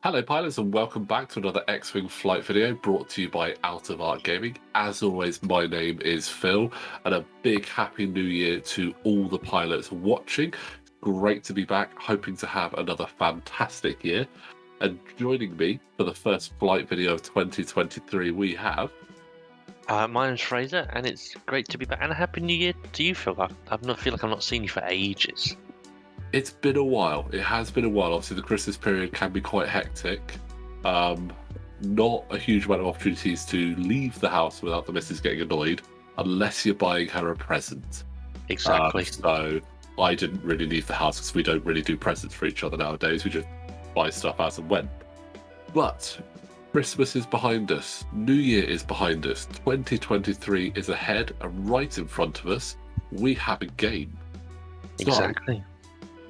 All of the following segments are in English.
Hello pilots and welcome back to another X-Wing flight video brought to you by Out of Art Gaming. As always, my name is Phil and a big happy new year to all the pilots watching. Great to be back, hoping to have another fantastic year. And joining me for the first flight video of 2023 we have... My name's Fraser and it's great to be back, and a happy new year to you, Phil. I feel like I've not seen you for ages. It's been a while. It has been a while. Obviously, the Christmas period can be quite hectic. Not a huge amount of opportunities to leave the house without the missus getting annoyed, unless you're buying her a present. Exactly. So I didn't really leave the house because we don't really do presents for each other nowadays. We just buy stuff as and when. But Christmas is behind us. New Year is behind us. 2023 is ahead, and right in front of us, we have a game. Exactly.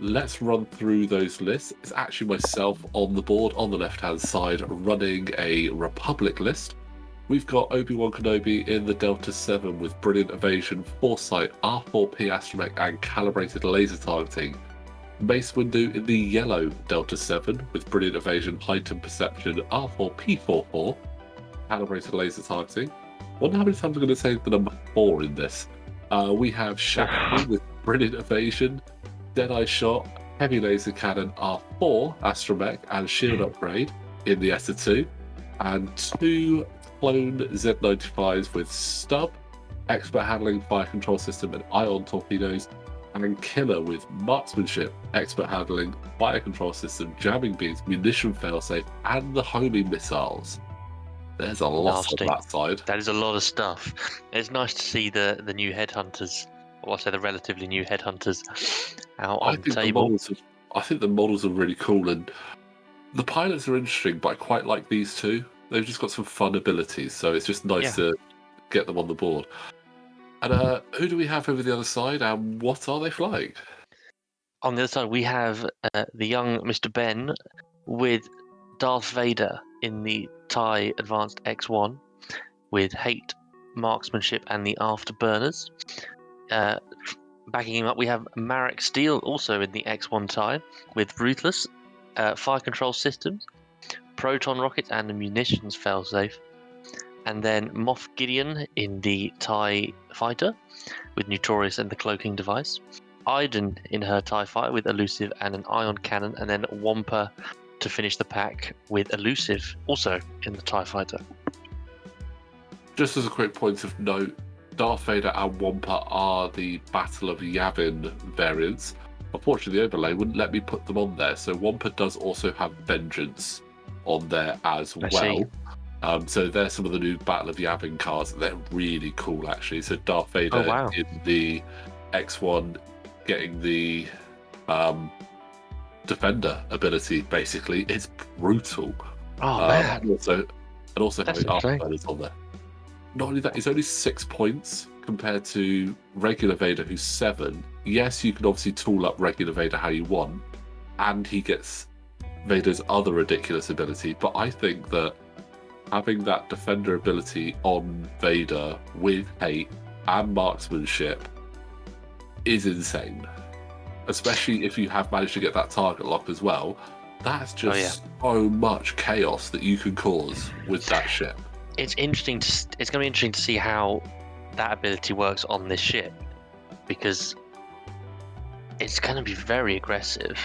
Let's run through those lists. It's actually myself on the board on the left-hand side running a Republic list. We've got Obi-Wan Kenobi in the Delta 7 with brilliant evasion, Foresight, R4P Astromech and calibrated laser targeting. Mace Windu in the yellow Delta 7 with brilliant evasion, heightened perception, R4P44, calibrated laser targeting. I wonder how many times I'm going to say the number 4 in this. We have Shaak Ti with brilliant evasion, Deadeye Shot, heavy laser cannon R4 Astromech and shield upgrade in the ESA2, and 2 clone Z95s with Stub, expert handling, fire control system and ion torpedoes, and Killer with marksmanship, expert handling, fire control system, jamming beams, munitions failsafe and the homing missiles. There's a lot on that side. That is a lot of stuff. It's nice to see the new headhunters, or I'll say the relatively new headhunters, out on the table. I think the models are really cool, and the pilots are interesting, but I quite like these two. They've just got some fun abilities, so it's just nice to get them on the board. And who do we have over the other side, and what are they flying? On the other side, we have the young Mr. Ben with Darth Vader in the TIE Advanced X1 with Hate, Marksmanship and the Afterburners. Backing him up, we have Marek Steele also in the X1 TIE with Ruthless, fire control systems, proton rockets and the Munitions Failsafe. And then Moff Gideon in the TIE Fighter with Notorious and the cloaking device. Iden in her TIE Fighter with Elusive and an ion cannon. And then Wampa to finish the pack with Elusive also in the TIE Fighter. Just as a quick point of note, Darth Vader and Wampa are the Battle of Yavin variants. Unfortunately, the overlay wouldn't let me put them on there, so Wampa does also have Vengeance on there as well. So there's some of the new Battle of Yavin cards. They're really cool, actually. So Darth Vader in the X1 getting the Defender ability, basically. It's brutal. Oh, man. And also having Afterburners on there. Not only that, it's only 6 points compared to regular Vader, who's 7. Yes, you can obviously tool up regular Vader how you want, and he gets Vader's other ridiculous ability, but I think that having that Defender ability on Vader with Hate and Marksmanship is insane. Especially if you have managed to get that target lock as well. That's just so much chaos that you can cause with that ship. It's interesting. It's going to be interesting to see how that ability works on this ship, because it's going to be very aggressive.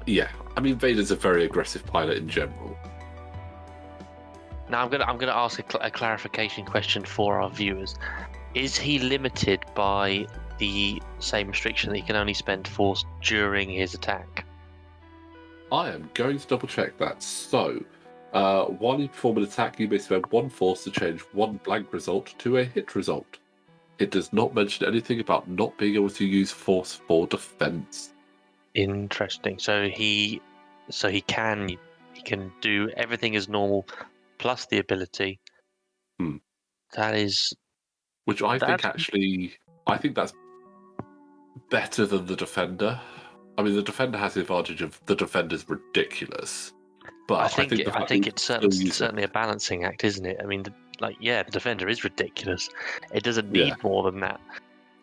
Yeah, I mean Vader's a very aggressive pilot in general. Now I'm going to ask a clarification question for our viewers. Is he limited by the same restriction that he can only spend force during his attack? I am going to double check that. So, while you perform an attack, you may spend 1 force to change 1 blank result to a hit result. It does not mention anything about not being able to use force for defense. Interesting. So he can do everything as normal, plus the ability. That is, which I think that's better than the Defender. I mean, the Defender has the advantage of the Defender's ridiculous, but I think it's certainly a balancing act, isn't it? I mean, the defender is ridiculous. It doesn't need Yeah. more than that.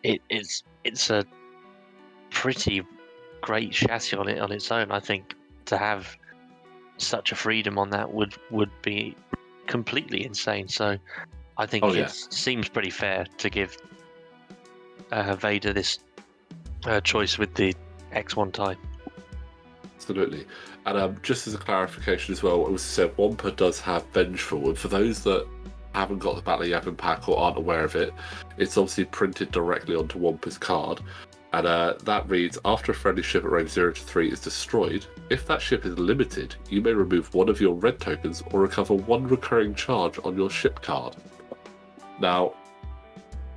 It's a pretty great chassis on its own. I think to have such a freedom on that would be completely insane. So I think Oh, yeah. it seems pretty fair to give Vader this choice with the X1 tie. Absolutely. And just as a clarification as well, it was said Wampa does have Vengeful, and for those that haven't got the Battle Yavin pack or aren't aware of it, it's obviously printed directly onto Wampa's card, and that reads, after a friendly ship at range 0 to 3 is destroyed, if that ship is limited, you may remove one of your red tokens or recover one recurring charge on your ship card. Now,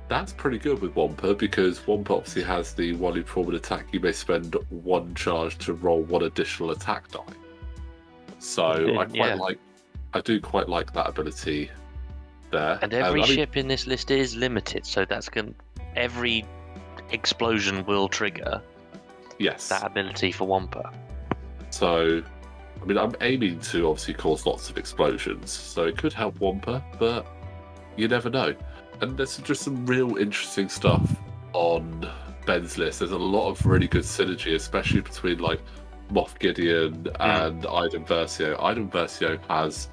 that's pretty good with Wampa, because Wampa obviously has the while you perform an attack, you may spend one charge to roll one additional attack die. So I do quite like that ability there. And every ship in this list is limited, so every explosion will trigger that ability for Wampa. So, I mean, I'm aiming to obviously cause lots of explosions, so it could help Wampa, but you never know. And there's just some real interesting stuff on Ben's list. There's a lot of really good synergy, especially between like Moff Gideon and Iden Versio. Iden Versio has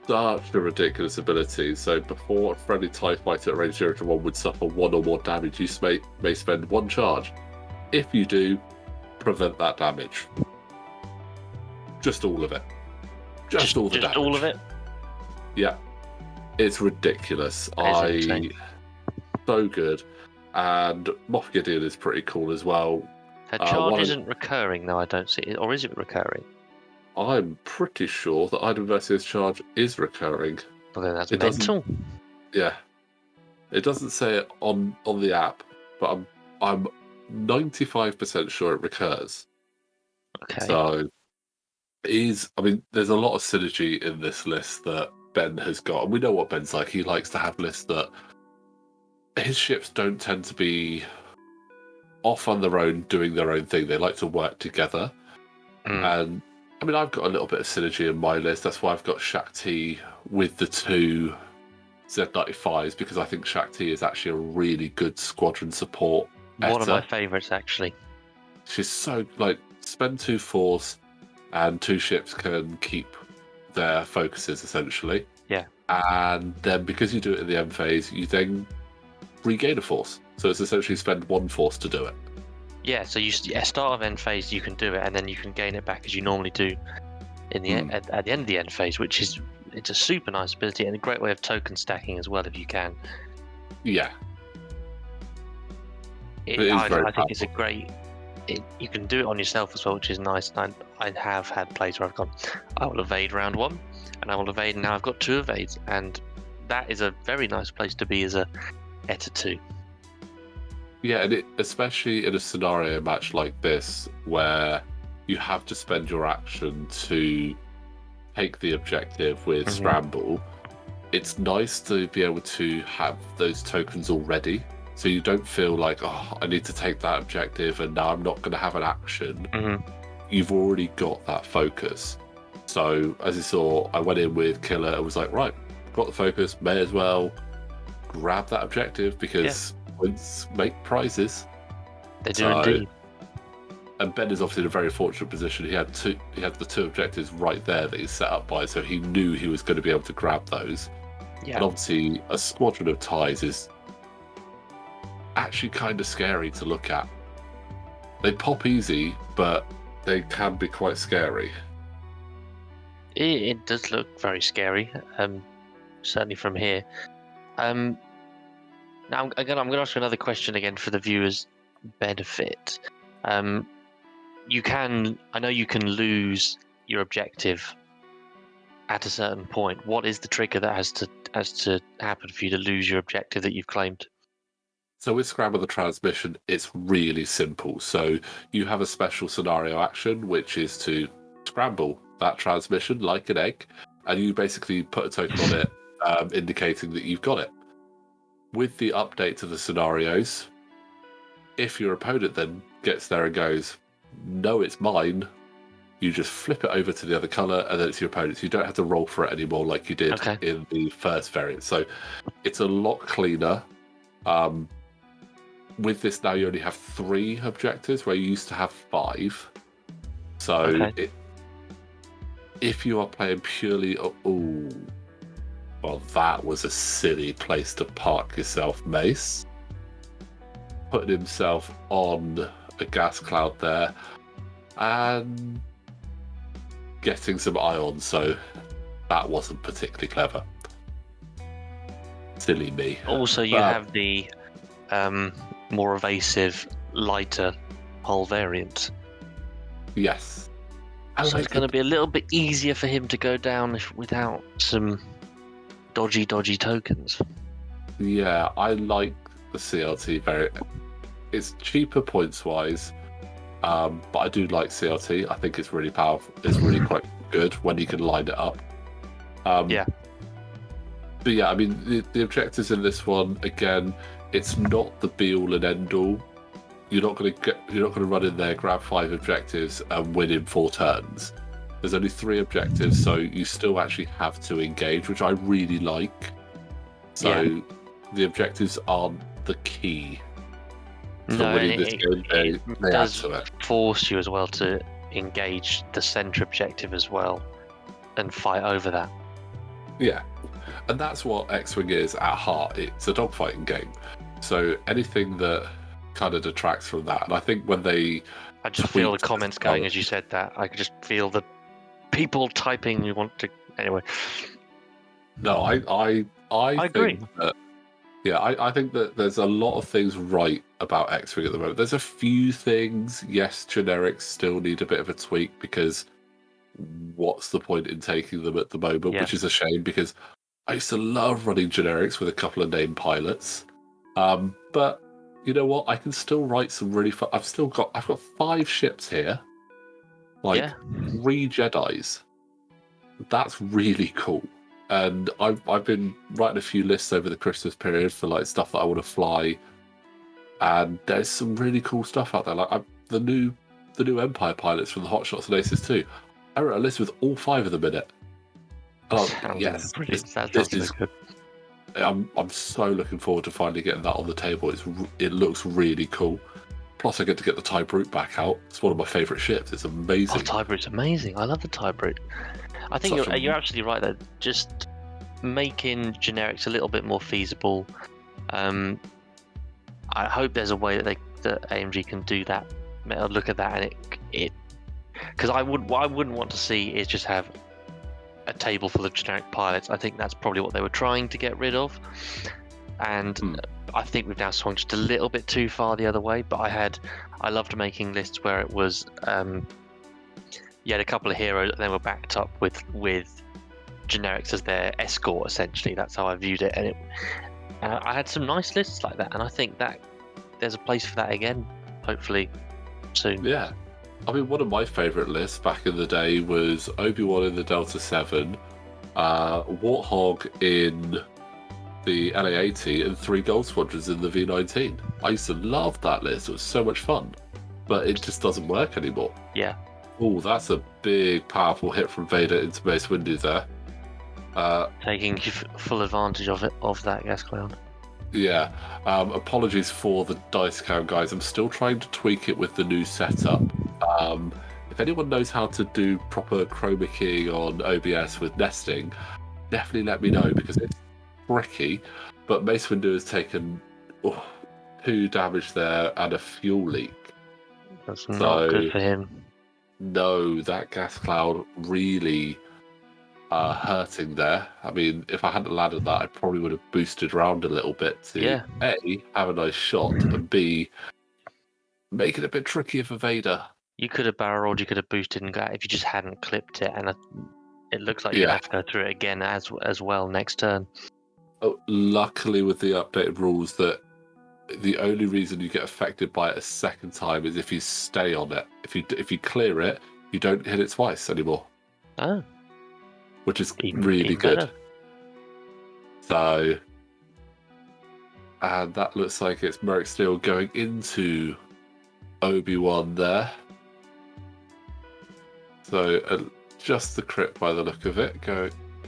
such a ridiculous ability. So before a friendly TIE fighter at range 0 to 1 would suffer one or more damage, you may spend one charge. If you do, prevent that damage. Just all of it. Just all the damage. All of it? Yeah. It's ridiculous. So good. And Moff Gideon is pretty cool as well. Her charge isn't recurring, though, I don't see it. Or is it recurring? I'm pretty sure that Iden Versio's charge is recurring. Well, then that's mental. Yeah. It doesn't say it on the app, but I'm 95% sure it recurs. Okay. So, there's a lot of synergy in this list that Ben has got. And we know what Ben's like. He likes to have lists that his ships don't tend to be off on their own, doing their own thing. They like to work together. And I mean, I've got a little bit of synergy in my list. That's why I've got Shaak Ti with the two Z95s, because I think Shaak Ti is actually a really good squadron support. One of my favourites, actually. She's so, spend 2 force and 2 ships can keep their focuses, essentially. Yeah. And then because you do it in the end phase, you then regain a force. So it's essentially spend 1 force to do it. Yeah, so start of end phase, you can do it, and then you can gain it back as you normally do in the at the end of the end phase, it's a super nice ability and a great way of token stacking as well if you can. Yeah. I think it's a great. You can do it on yourself as well, which is nice. I have had plays where I've gone, I will evade round 1, and I will evade, and now I've got 2 evades, and that is a very nice place to be as a Eta 2. Yeah, and especially in a scenario match like this, where you have to spend your action to take the objective with Scramble, it's nice to be able to have those tokens already, so you don't feel like, oh, I need to take that objective and now I'm not going to have an action. You've already got that focus. So, as you saw, I went in with Killer and was like, right, got the focus, may as well grab that objective, because points make prizes. They do indeed. And Ben is obviously in a very fortunate position. He had the 2 objectives right there that he's set up by, so he knew he was going to be able to grab those. Yeah. And obviously, a squadron of TIEs is actually kind of scary to look at. They pop easy, but they can be quite scary. It does look very scary, certainly from here. Now, again, I'm going to ask you another question again for the viewers' benefit. I know you can lose your objective at a certain point. What is the trigger that has to happen for you to lose your objective that you've claimed? So with Scramble the Transmission, it's really simple. So you have a special scenario action, which is to scramble that transmission like an egg, and you basically put a token on it, indicating that you've got it. With the update to the scenarios, if your opponent then gets there and goes, no, it's mine, you just flip it over to the other colour, and then it's your opponent's. You don't have to roll for it anymore like you did in the first variant. So it's a lot cleaner. With this now, you only have 3 objectives, where you used to have 5. So if you are playing purely... well, that was a silly place to park yourself, Mace. Putting himself on a gas cloud there and getting some ions, so that wasn't particularly clever. Silly me. Also, you have the more evasive, lighter hull variant. Yes. So it's going to be a little bit easier for him to go down without some dodgy tokens. Yeah, I like the CLT variant. It's cheaper points-wise, but I do like CLT. I think it's really powerful. It's really quite good when you can line it up. Yeah. But yeah, I mean, the objectives in this one, again, it's not the be-all and end-all. You're not going to run in there, grab 5 objectives, and win in 4 turns. There's only 3 objectives, so you still actually have to engage, which I really like. So the objectives aren't the key for winning this game. They add to it. Force you as well to engage the center objective as well and fight over that. Yeah, and that's what X-Wing is at heart. It's a dogfighting game. So anything that kind of detracts from that, and I think when they... I just feel the comments going as you said that. I could just feel the people typing you want to... Anyway. No, I agree. Think that... Yeah, I think that there's a lot of things right about X-Wing at the moment. There's a few things, yes, generics still need a bit of a tweak, because what's the point in taking them at the moment, which is a shame, because I used to love running generics with a couple of named pilots. But you know what? I can still write some really fun... I've got 5 ships here, 3 Jedis. That's really cool. And I've been writing a few lists over the Christmas period for stuff that I want to fly, and there's some really cool stuff out there. The new Empire pilots from the Hot Shots and Aces 2. I wrote a list with all 5 of them in it. Yes, this is good. I'm so looking forward to finally getting that on the table. It looks really cool. Plus, I get to get the TIE Brute back out. It's one of my favourite ships. It's amazing. TIE Brute's amazing. I love the TIE Brute. I think you're absolutely right though. Just making generics a little bit more feasible. I hope there's a way that AMG can do that. Look at that, and it because what I wouldn't want to see is just have a table full of generic pilots. I think that's probably what they were trying to get rid of, and I think we've now swung just a little bit too far the other way. But I loved making lists where it was. You had a couple of heroes, and they were backed up with generics as their escort. Essentially, that's how I viewed it. And I had some nice lists like that, and I think that there's a place for that again. Hopefully, soon. Yeah, I mean, one of my favourite lists back in the day was Obi-Wan in the Delta 7, Warthog in the LA-80, and 3 Gold Squadrons in the V-19. I used to love that list. It was so much fun, but it just doesn't work anymore. Yeah. Oh, that's a big, powerful hit from Vader into Mace Windu there. Taking full advantage of that gas cloud. Yeah. Apologies for the dice count, guys. I'm still trying to tweak it with the new setup. If anyone knows how to do proper chroma keying on OBS with nesting, definitely let me know, because it's tricky. But Mace Windu has taken 2 damage there and a fuel leak. That's not good for him. No, that gas cloud really hurting there. I mean, if I hadn't landed that, I probably would have boosted around a little bit to A, have a nice shot, and B, make it a bit trickier for Vader. You could have barrel rolled, you could have boosted and got if you just hadn't clipped it, and it looks like you have to go through it again as well next turn. Oh, luckily, with the updated rules, that the only reason you get affected by it a second time is if you stay on it. If you clear it, you don't hit it twice anymore. Oh. Which is really good. Better. So, and that looks like it's Merrick Steele going into Obi-Wan there. So just the crit by the look of it,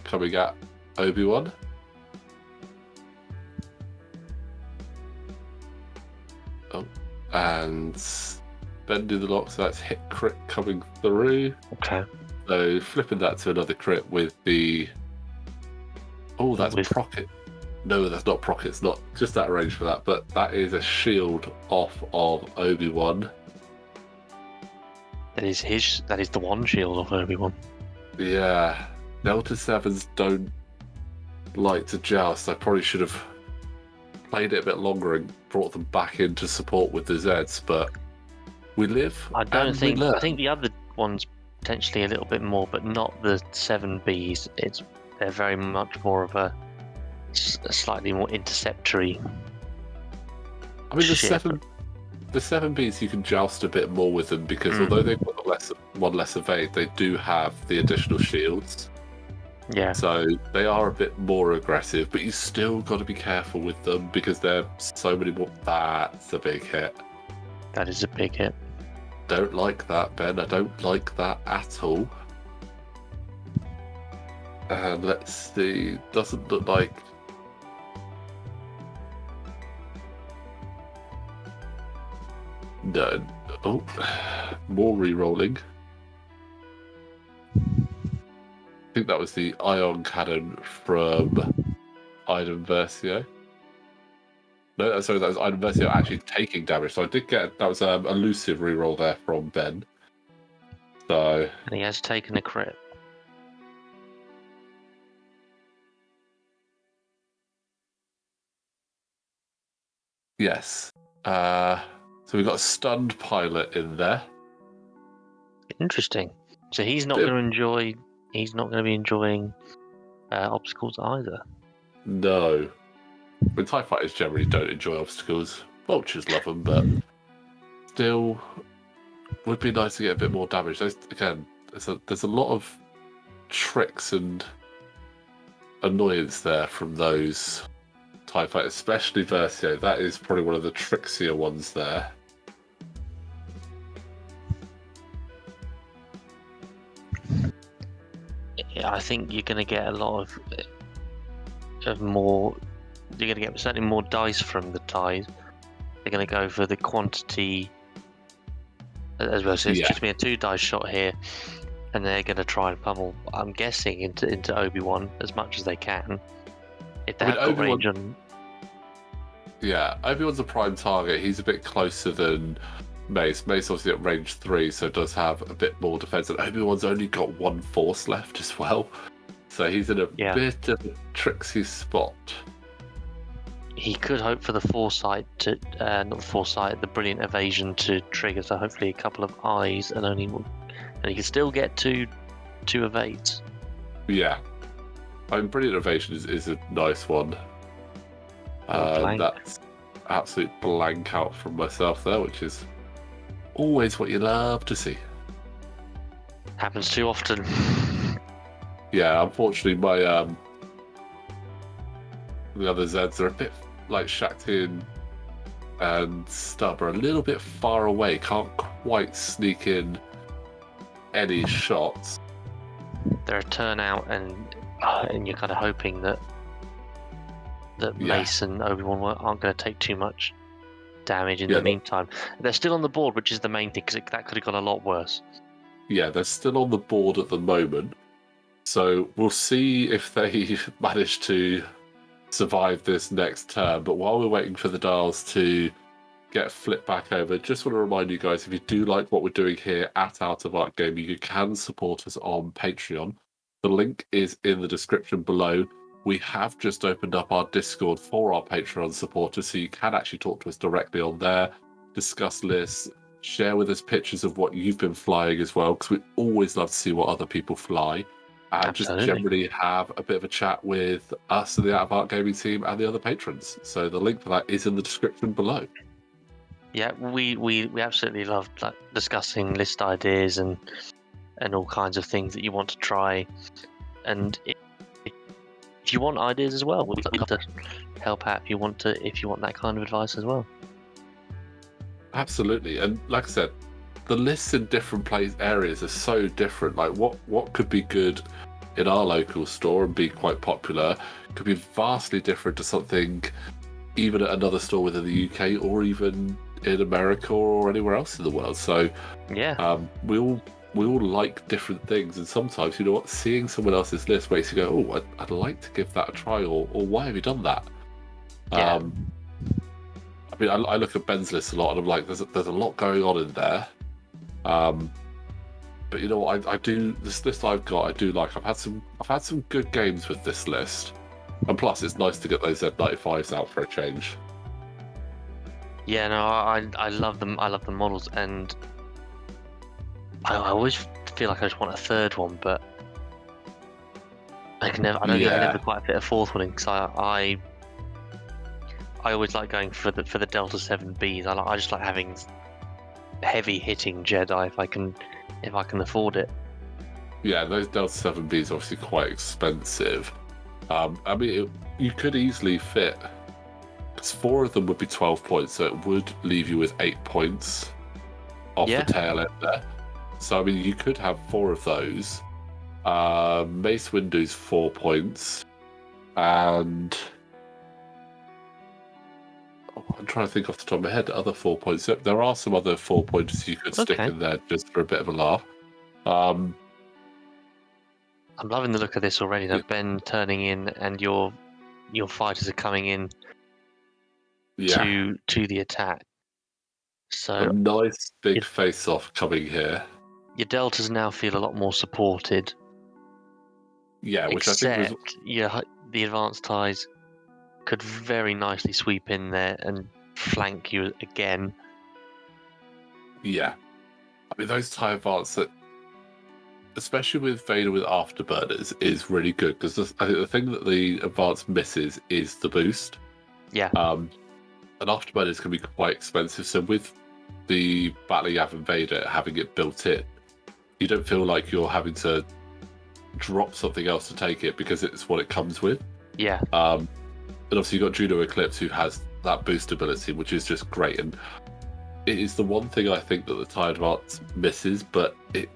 coming at Obi-Wan. Oh, and bending the lock, so that's hit crit coming through. Okay. So flipping that to another crit with the... Oh, that's Procket. No, that's not Procket. It's not just that range for that, but that is a shield off of Obi-Wan. That is the one shield of Obi-Wan. Yeah. Delta 7s don't like to joust. I probably should have played it a bit longer and brought them back into support with the Zeds, but we live. I think the other one's potentially a little bit more, but not the 7Bs. They're very much more of a slightly more interceptory. I mean, the 7Bs you can joust a bit more with them because although they've got one less evade, they do have the additional shields. Yeah. So they are a bit more aggressive, but you still got to be careful with them because they're so many more. That's a big hit. That is a big hit. Don't like that, Ben. I don't like that at all. And let's see. Doesn't look like... No. Oh, more re-rolling. I think that was the ion cannon from Iden Versio. No, sorry, that was Iden Versio actually taking damage. So I did get... That was an elusive reroll there from Ben. So... And he has taken a crit. Yes. So we've got a stunned pilot in there. Interesting. So he's not going to be enjoying obstacles either. No. But TIE fighters generally don't enjoy obstacles. Vultures love them, but still would be nice to get a bit more damage. There's a lot of tricks and annoyance there from those TIE fighters, especially Versio. That is probably one of the trickier ones there. Yeah, I think you're going to get a lot of more. You're going to get certainly more dice from the TIEs. They're going to go for the quantity. As well, so it's just been a 2-dice shot here, and they're going to try and pummel. I'm guessing into Obi-Wan as much as they can. If they have got range on. Yeah, Obi-Wan's a prime target. He's a bit closer than Mace. Mace obviously at range 3, so does have a bit more defense. And Obi-Wan's only got 1 force left as well. So he's in a bit of a tricksy spot. He could hope for the Foresight to, not the Foresight, the brilliant evasion to trigger. So hopefully a couple of eyes and only one. And he can still get two evades. Yeah. I mean, brilliant evasion is a nice one. That's absolute blank out from myself there, which is always what you love to see. Happens too often. Yeah, unfortunately, my the other Zeds are a bit like Shaak Ti and Stub are a little bit far away. Can't quite sneak in any shots. They're a turnout, and you're kind of hoping that Mace and Obi-Wan aren't going to take too much damage in the meantime. They're still on the board, which is the main thing, because that could have gone a lot worse. Yeah, they're still on the board at the moment. So we'll see if they manage to survive this next turn. But while we're waiting for the dials to get flipped back over, just want to remind you guys, if you do like what we're doing here at Out of Arc Gaming, you can support us on Patreon. The link is in the description below. We have just opened up our Discord for our Patreon supporters, so you can actually talk to us directly on there, discuss lists, share with us pictures of what you've been flying as well, because we always love to see what other people fly, and Absolutely. just generally have a bit of a chat with us and the Out of Arc Gaming team and the other patrons. So the link for that is in the description below. Yeah, we absolutely love discussing list ideas and all kinds of things that you want to try, and if you want ideas as well, we'd love to help out if you want that kind of advice as well. Absolutely, and like I said, the lists in different areas are so different. Like what could be good in our local store and be quite popular could be vastly different to something even at another store within the UK or even in America or anywhere else in the world. So Yeah. we all like different things, and sometimes, you know what, seeing someone else's list makes you go, oh, I'd like to give that a try, or why have you done that? Yeah. I mean, I look at Ben's list a lot, and I'm like, there's a lot going on in there. But you know what, I do, this list I've got, I do like. I've had some good games with this list, and plus it's nice to get those Z95s out for a change. Yeah, no, I love them. I love the models, and I always feel like I just want a third one, but I can never. I don't think I never quite fit a fourth one in, because I always like going for the Delta 7Bs. I just like having heavy hitting Jedi if I can afford it. Yeah, those Delta 7Bs are obviously quite expensive. I mean, you could easily fit, because 4 of them would be 12 points, so it would leave you with 8 points off the tail end there. So, I mean, you could have 4 of those. Mace Windu's 4 points, and I'm trying to think off the top of my head, other 4 points. So there are some other 4 pointers you could stick in there just for a bit of a laugh. I'm loving the look of this already. That Ben turning in, and your fighters are coming in to the attack. So a nice big face-off coming here. Your deltas now feel a lot more supported. Yeah, which I think was... the advanced ties could very nicely sweep in there and flank you again. Yeah, I mean, those tie advance, that, especially with Vader with afterburners, is really good, because I think the thing that the advance misses is the boost. Yeah. And afterburners can be quite expensive, so with the battle you have in Vader, having it built in, you don't feel like you're having to drop something else to take it, because it's what it comes with. Yeah. And obviously you've got Juno Eclipse, who has that boost ability, which is just great. And it is the one thing I think that the TIE Advance misses, but it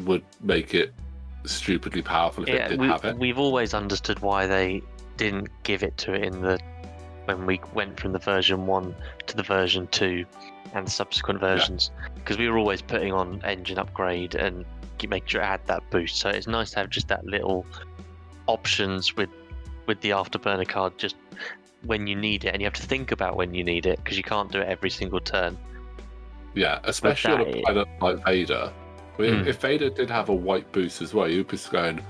would make it stupidly powerful if it did have it. We've always understood why they didn't give it to it when we went from the version 1 to the version 2 and subsequent versions, because we were always putting on engine upgrade and making sure it had that boost. So it's nice to have just that little options with the afterburner card, just when you need it, and you have to think about when you need it, because you can't do it every single turn. Yeah, especially on a planet like Vader. I mean, if Vader did have a white boost as well, you'd be going,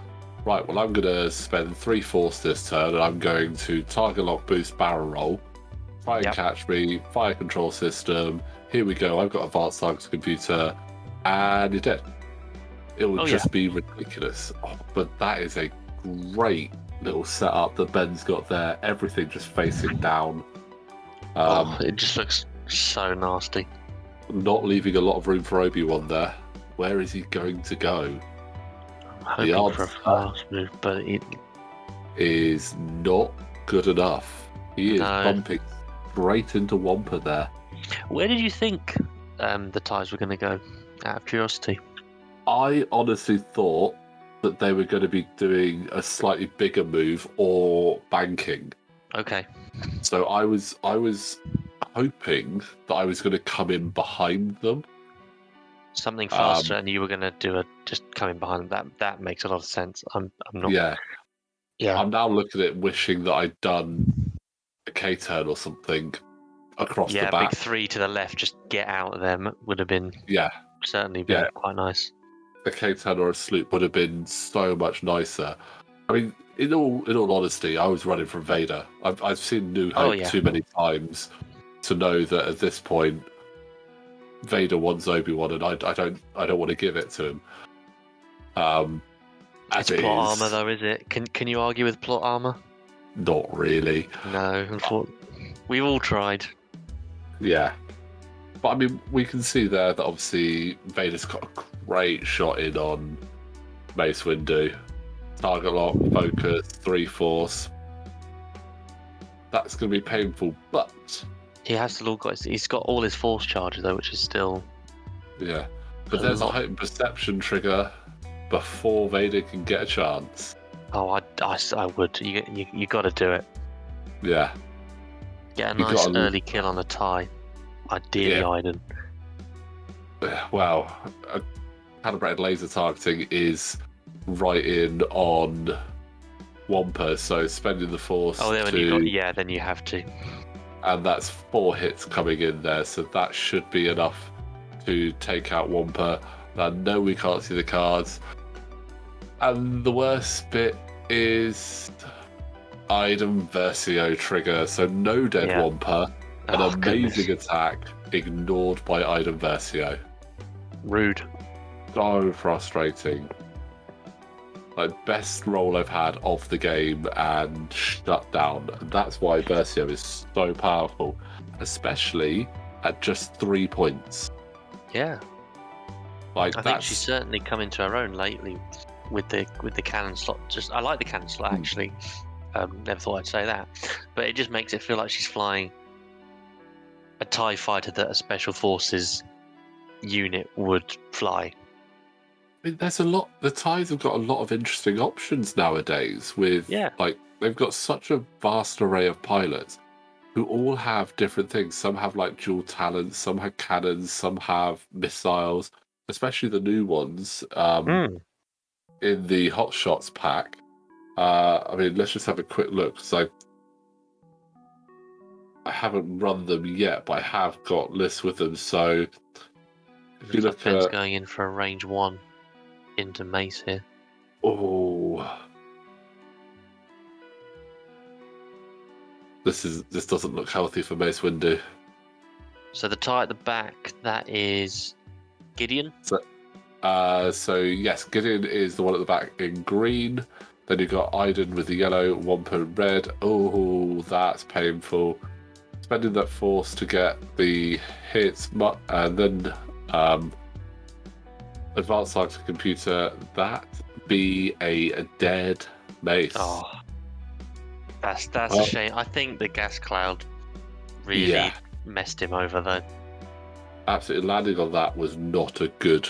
right, well, I'm going to spend 3 force this turn, and I'm going to target lock boost barrel roll, try and catch me, fire control system, here we go, I've got advanced targets computer, and you're dead. It would just be ridiculous. But that is a great little setup that Ben's got there, everything just facing down. It just looks so nasty. Not leaving a lot of room for Obi-Wan there. Where is he going to go? I'm hoping for a fast move, but it is not good enough. He is bumping straight into Wampa there. Where did you think the ties were going to go, out of curiosity? I honestly thought that they were going to be doing a slightly bigger move or banking. Okay. So I was hoping that I was going to come in behind them. Something faster, and you were going to do just coming behind them. That makes a lot of sense. I'm not. Yeah. Yeah. I'm now looking at it, wishing that I'd done a K-turn or something across the back. Yeah, big 3 to the left, just get out of them would have been. Certainly been quite nice. A K-turn or a sloop would have been so much nicer. I mean, in all honesty, I was running from Vader. I've seen New Hope too many times to know that at this point, Vader wants Obi-Wan, and I don't want to give it to him. It's plot armor, though, is it? Can you argue with plot armor? Not really. No, we've all tried. Yeah. But I mean, we can see there that obviously Vader's got a great shot in on Mace Windu. Target lock, focus, 3 force. That's going to be painful, but he's got all his force charges though, which is still. Yeah. But there's a heightened perception trigger before Vader can get a chance. Oh, I would. You got to do it. Yeah. Get a nice early kill on a tie. Ideally, Yeah. Iden. Wow. Calibrated laser targeting is right in on Wampa, so spending the force then you have to. And that's 4 hits coming in there, so that should be enough to take out Wampa. I know we can't see the cards. And the worst bit is Iden Versio trigger, so no dead Wampa. An amazing attack ignored by Iden Versio. Rude. So frustrating. Like, best roll I've had of the game and shut down. And that's why Versio is so powerful, especially at just 3 points. Yeah. Like, I think she's certainly come into her own lately with the cannon slot. I like the cannon slot actually. Never thought I'd say that, but it just makes it feel like she's flying a TIE fighter that a special forces unit would fly. I mean, there's a lot. The TIEs have got a lot of interesting options nowadays. With like, they've got such a vast array of pilots who all have different things. Some have like dual talents, some have cannons, some have missiles. Especially the new ones in the Hot Shots pack. I mean, let's just have a quick look, because I haven't run them yet, but I have got lists with them. So if you look at Ben's going in for a range 1 into Mace here. Oh, this doesn't look healthy for Mace Windu. So the TIE at the back, that is Gideon. So yes, Gideon is the one at the back in green. Then you've got Iden with the yellow, Wampa in red. Oh, that's painful. Spending that force to get the hits, and then advanced science computer, that be a dead Mace. Oh, that's a shame. I think the gas cloud really messed him over though. Absolutely, landing on that was not a good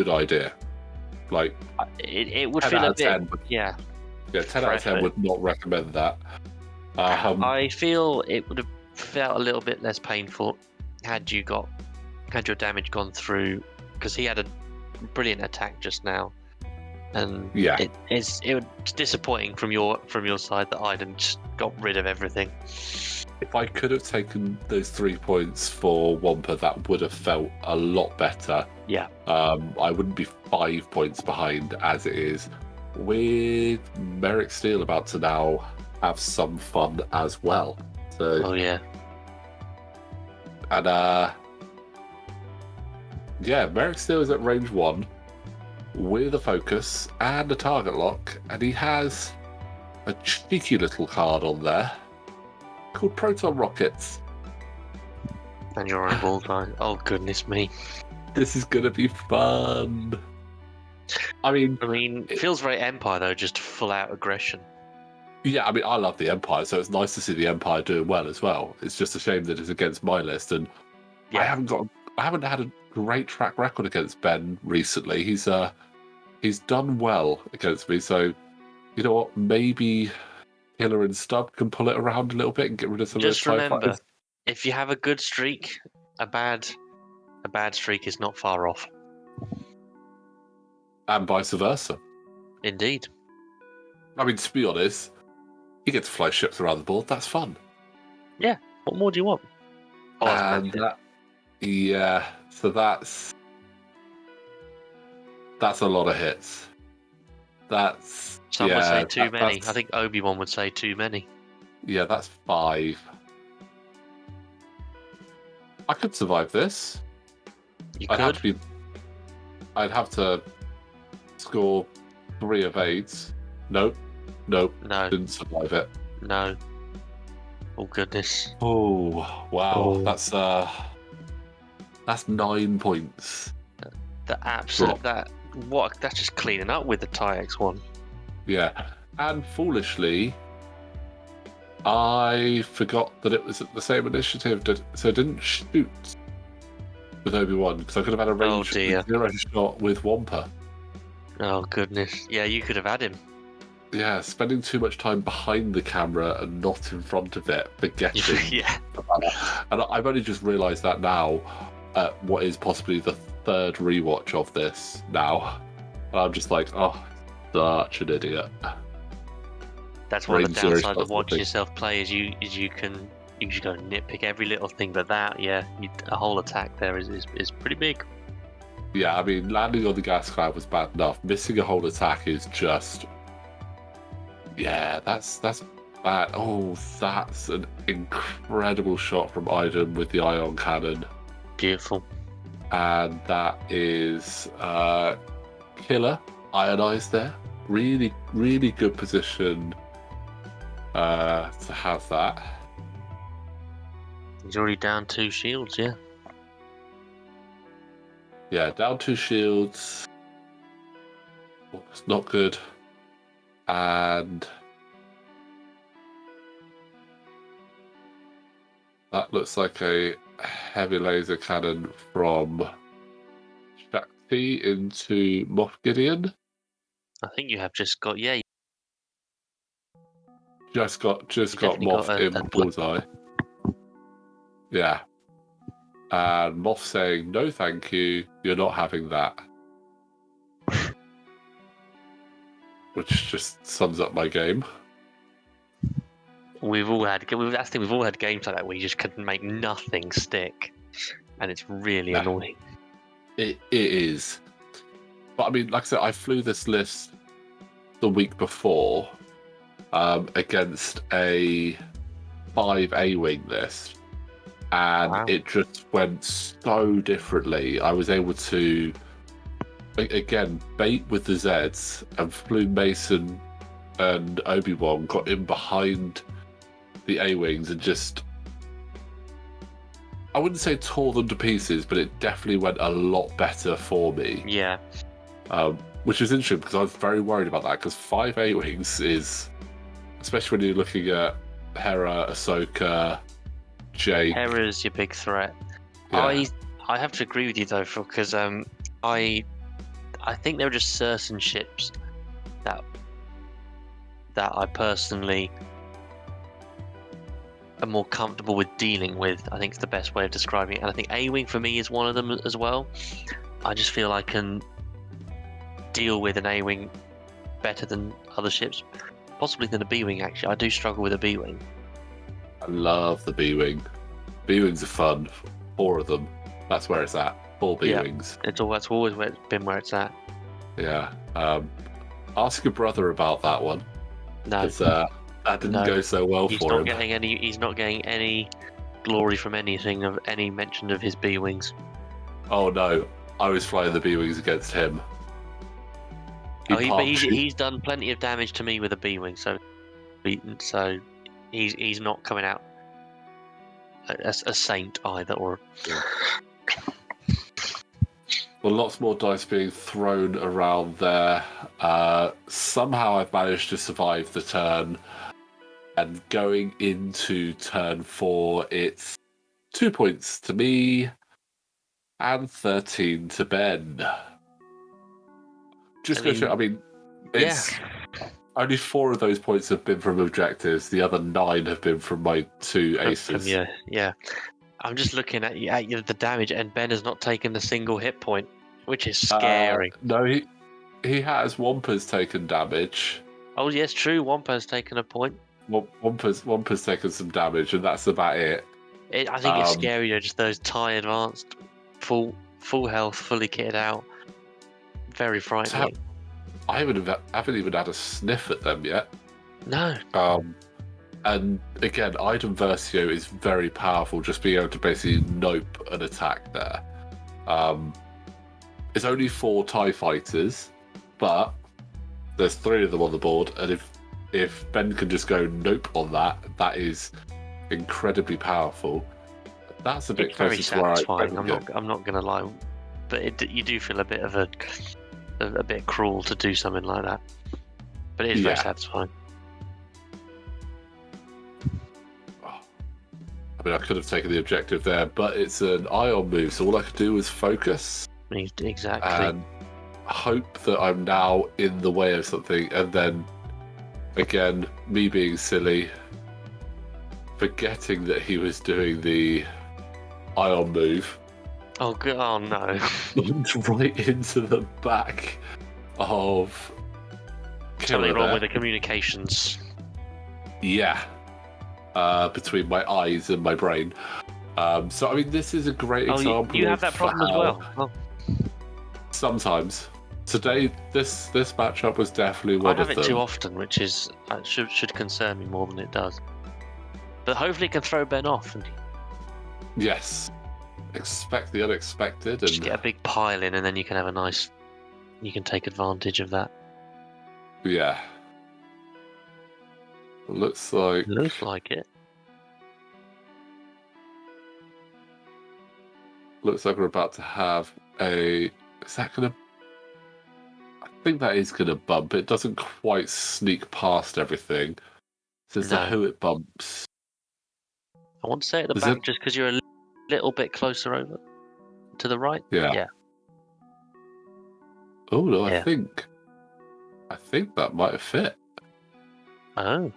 idea. Like, it would feel a bit 10, 10 out of 10 would not recommend that. I feel it would have felt a little bit less painful had your damage gone through, because he had a brilliant attack just now, and it's disappointing from your side that Iden just got rid of everything. If I could have taken those 3 points for Wampa, that would have felt a lot better. Yeah. I wouldn't be 5 points behind as it is. With Merrick Steele about to now have some fun as well. So. Oh yeah. And Merrick Steele is at range 1 with a focus and a target lock, and he has a cheeky little card on there called Proton Rockets. And you're on bullseye. Oh goodness me. This is gonna be fun. I mean, it feels very Empire though, just full out aggression. Yeah, I mean, I love the Empire, so it's nice to see the Empire doing well as well. It's just a shame that it's against my list, and I haven't had a great track record against Ben recently. He's done well against me, so you know what? Maybe Killer and Stub can pull it around a little bit and get rid of some just of those remember, fighters. If you have a good streak, a bad streak is not far off. And vice versa. Indeed. I mean, to be honest, you get to fly ships around the board. That's fun. Yeah. What more do you want? So that's a lot of hits. Some would say too many. I think Obi-Wan would say too many. Yeah, that's 5. I could survive this. I'd have to score 3 evades. Nope. No. Didn't survive it. No. Oh goodness. Oh wow. Oh. That's 9 points. That's just cleaning up with the TIE X1. Yeah. And foolishly, I forgot that it was at the same initiative, so I didn't shoot with Obi-Wan, because I could have had a range zero shot with Wampa. Oh goodness, yeah, you could have had him. Yeah, spending too much time behind the camera and not in front of it, forgetting. Yeah. And I've only just realised that now, what is possibly the third rewatch of this now. And I'm just like, oh, such an idiot. That's one of the downsides of watching yourself play is you can go nitpick every little thing, but that, a whole attack there is pretty big. Yeah, I mean, landing on the gas cloud was bad enough. Missing a whole attack is just... Yeah, that's bad. Oh, that's an incredible shot from Iden with the ion cannon. Beautiful. And that is killer. Ionized there. Really, really good position to have that. He's already down 2 shields, yeah. Yeah, down 2 shields. Oh, it's not good. And that looks like a heavy laser cannon from Shaak Ti into Moff Gideon. I think you have just got, Just got Moff in bullseye. Yeah. And Moff saying, no thank you, you're not having that. Which just sums up my game. We've all had games like that where you just couldn't make nothing stick. And it's really annoying. It is. But I mean, like I said, I flew this list the week before against a 5 A-Wing list. And it just went so differently. I was able to, again, bait with the Zeds and flew Mason and Obi-Wan, got in behind the A-Wings and just, I wouldn't say tore them to pieces, but it definitely went a lot better for me. Yeah. Which is interesting because I was very worried about that because 5 A-Wings is, especially when you're looking at Hera, Ahsoka, Jake. Hera's your big threat. Yeah. I have to agree with you though, because I think there are just certain ships that I personally am more comfortable with dealing with. I think it's the best way of describing it, and I think A-Wing for me is one of them as well. I just feel I can deal with an A-Wing better than other ships, possibly than a B-Wing. Actually, I do struggle with a B-Wing. I love the B-Wing. B-Wings are fun. 4 of them. That's where it's at. 4 B-Wings. Yeah, that's always been where it's at. Yeah. Ask your brother about that one. No. That didn't go so well for him. He's not getting any glory from anything of any mention of his B-Wings. Oh no. I was flying the B-Wings against him. He's done plenty of damage to me with a B-Wing, so he's not coming out a saint either. Or well, lots more dice being thrown around there. Somehow I've managed to survive the turn, and going into turn 4, it's 2 points to me and 13 to Ben. It's only 4 of those points have been from objectives. The other 9 have been from my 2 aces. Yeah. I'm just looking at the damage, and Ben has not taken a single hit point, which is scary. No, he has. Wampa's taken damage. Oh yes, true. Wampa's taken a point. Wampa's taken some damage, and that's about it. I think it's scary, just those TIE advanced, full health, fully kitted out. Very frightening. I haven't even had a sniff at them yet. No. And again, Iden Versio is very powerful, just being able to basically nope an attack there. It's only 4 TIE fighters, but there's 3 of them on the board, and if Ben can just go nope on that, that is incredibly powerful. That's a bit closer to where satisfying. I'm not gonna lie, but you do feel a bit of a bit cruel to do something like that, but it is very satisfying. I mean, I could have taken the objective there, but it's an ion move, so all I could do was focus Exactly. and hope that I'm now in the way of something, and then again, me being silly, forgetting that he was doing the ion move. Oh, good. Oh no! Right into the back of Killer Something wrong there. with the communications. Yeah. Between my eyes and my brain. So, I mean, this is a great example. You have that problem as well. Oh. Sometimes. Today, this matchup was definitely one of them. I have it too often, which is should concern me more than it does. But hopefully it can throw Ben off. And yes. Expect the unexpected. Just get a big pile in, and then you can have a nice... You can take advantage of that. Yeah. Looks like it. Looks like we're about to have a... Is that going to... I think that is going to bump. It doesn't quite sneak past everything. So as to who it bumps. I want to say at the back just because you're a little bit closer over to the right. Yeah. Oh no, I think that might have fit. Oh,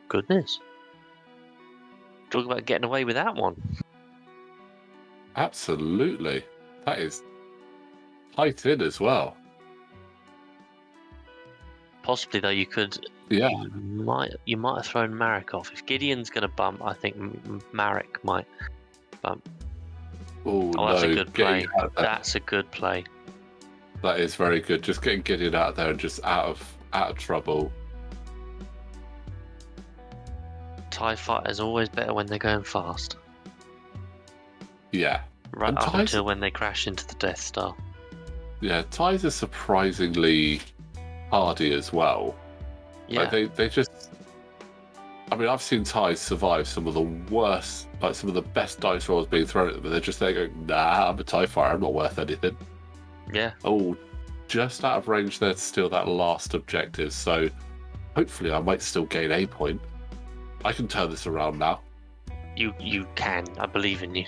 goodness. Talk about getting away with that one. Absolutely. That is tight in as well. Possibly though, you could. Yeah. You might have thrown Marek off. If Gideon's going to bump, I think Marek might bump. Oh no, that's a good play. That's a good play. That is very good. Just getting Gideon out there and just out of trouble. TIE fighters always better when they're going fast. Yeah. Right up until when they crash into the Death Star. Yeah, TIEs are surprisingly hardy as well. Yeah. Like they just... I mean, I've seen TIEs survive some of the worst, like some of the best dice rolls being thrown at them, but they're just there going, nah, I'm a TIE fighter, I'm not worth anything. Yeah. Oh, just out of range there to steal that last objective, so hopefully I might still gain a point. I can turn this around now. You can. I believe in you.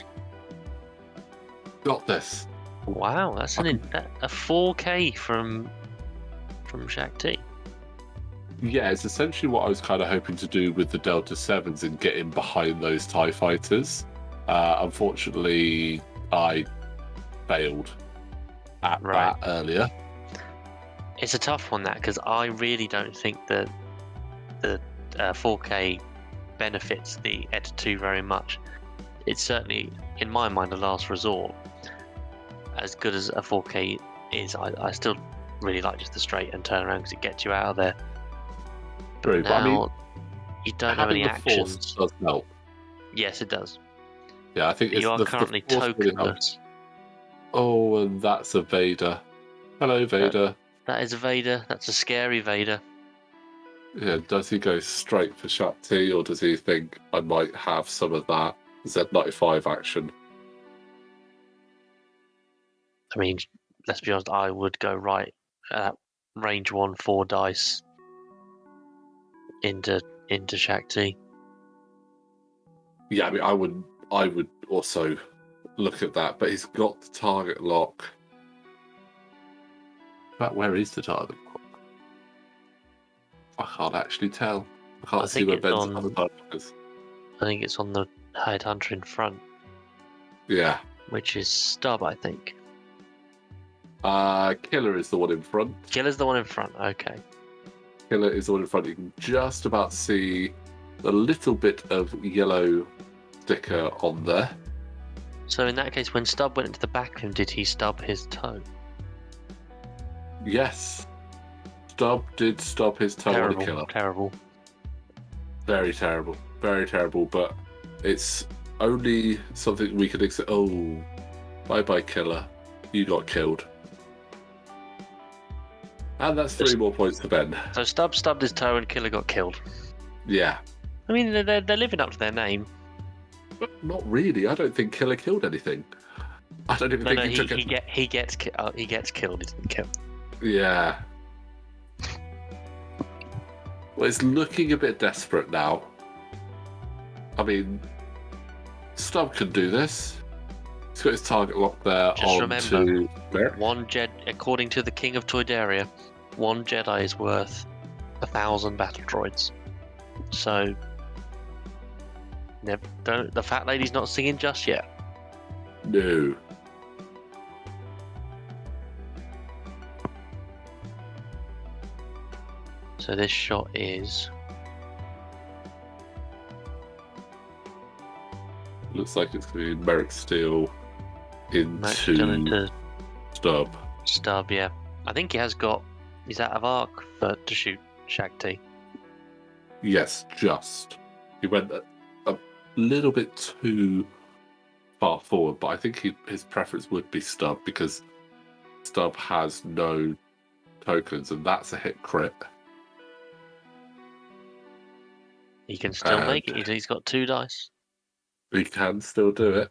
Got this. Wow, that's a 4K from Shaak Ti. Yeah, it's essentially what I was kind of hoping to do with the Delta 7s and get in behind those TIE fighters. Unfortunately, I failed at that earlier. It's a tough one, that, because I really don't think that the 4K benefits the Ed 2 very much. It's certainly, in my mind, a last resort. As good as a 4K is, I still really like just the straight and turn around because it gets you out of there. True, but I mean, you don't have any actions. Force does help. Yes, it does. Yeah, I think you are currently tokenless. Oh, and that's a Vader. Hello, Vader. That is a Vader. That's a scary Vader. Yeah, does he go straight for Shaak Ti, or does he think I might have some of that Z95 action? I mean, let's be honest, I would go right at range 1, 4 dice into Shaak Ti. Yeah, I mean, I would also look at that, but he's got the target lock. But where is the target lock? I can't actually tell. I can't see where Ben's other target is. I think it's on the Headhunter in front. Yeah. Which is Stub, I think. Killer is the one in front. Killer's the one in front, okay. Killer is the one in front. You can just about see a little bit of yellow sticker on there. So in that case, when Stub went into the back of him, did he stub his toe? Yes. Stub did stub his toe on the Killer. Terrible. Very terrible. Very terrible, but it's only something we can accept. Oh, bye-bye, Killer. You got killed. And that's 3 more points to Ben. So Stub stubbed his toe and Killer got killed. Yeah. I mean, they're living up to their name. But not really. I don't think Killer killed anything. I don't even think he took it. He gets killed. He didn't kill. Yeah. Well, it's looking a bit desperate now. I mean, Stub can do this. He's got his target locked there. Just remember, Merrick. one Jedi, according to the King of Toydaria, one Jedi is worth 1,000 battle droids. So, the fat lady's not singing just yet. No. So this shot is... Looks like it's going to be Merrick Steele Merrick's gone into Stub. Stub, yeah. I think he has got... He's out of arc to shoot Shaak Ti. Yes, just. He went a little bit too far forward, but I think his preference would be Stub because Stub has no tokens, and that's a hit crit. He can still make it. He's got 2 dice. He can still do it.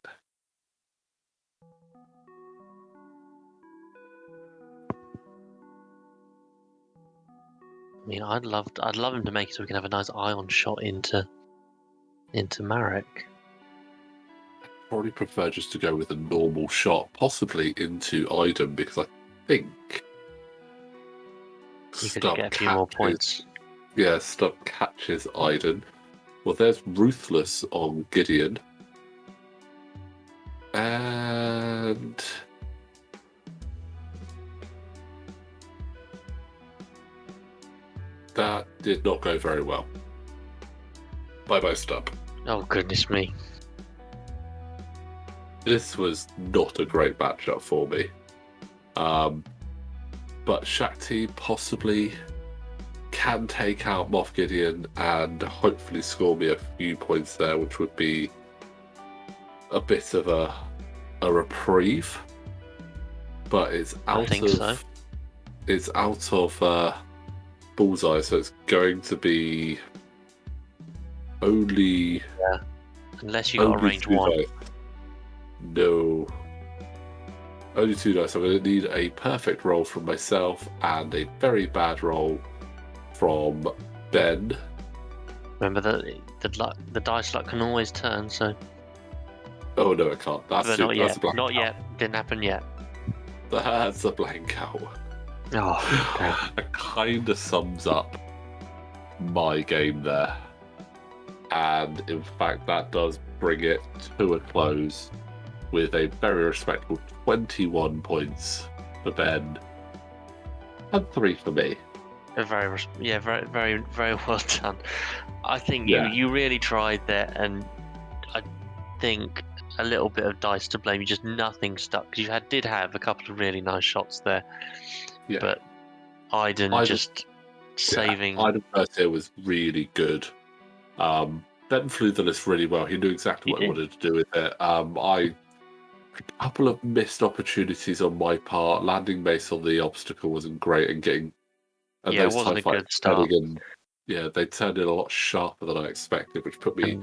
I mean, I'd love him to make it so we can have a nice ion shot into Marek. Probably prefer just to go with a normal shot, possibly into Iden, because I think you could get a few more points. Yeah, Stub catches Iden. Well, there's Ruthless on Gideon. And that did not go very well. Bye-bye, Stub. Oh, goodness me. This was not a great matchup for me. But Shaak Ti possibly can take out Moff Gideon and hopefully score me a few points there, which would be a bit of a reprieve. But it's out of bullseye, so it's going to be only unless you got a range 1. Dice. No. Only 2 dice. I'm going to need a perfect roll from myself and a very bad roll from Ben. Remember that the dice luck can always turn, so... Oh no, it can't. That's a blank Not out. yet. Didn't happen yet. That's a blank out. Oh, okay. It kind of sums up my game there. And in fact, that does bring it to a close with a very respectable 21 points for Ben and 3 for me. Very, very, very well done. I think you really tried there, and I think a little bit of dice to blame. You just nothing stuck because you did have a couple of really nice shots there. Yeah. But Iden just saving. Iden Versio was really good. Ben flew the list really well. He knew exactly what he wanted to do with it. A couple of missed opportunities on my part. Landing Mace on the obstacle wasn't great, and getting it wasn't a good start. They turned in a lot sharper than I expected, which put me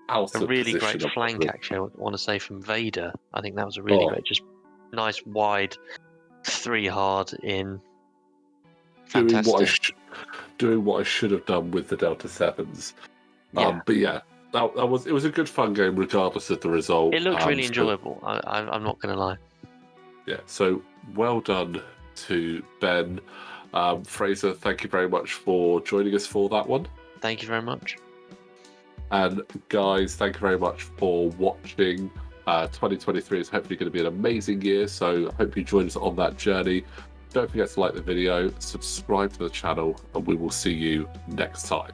out of position. A really great flank, actually, I want to say, from Vader. I think that was a really great, just nice wide 3 hard in. Fantastic. Doing what I should have done with the Delta 7s. But yeah, it was a good fun game regardless of the result. It looked really enjoyable. I'm not going to lie. Yeah, so well done to Ben. Fraser, thank you very much for joining us for that one. Thank you very much. And guys, thank you very much for watching. 2023 is hopefully going to be an amazing year, so I hope you join us on that journey. Don't forget to like the video, subscribe to the channel, and we will see you next time.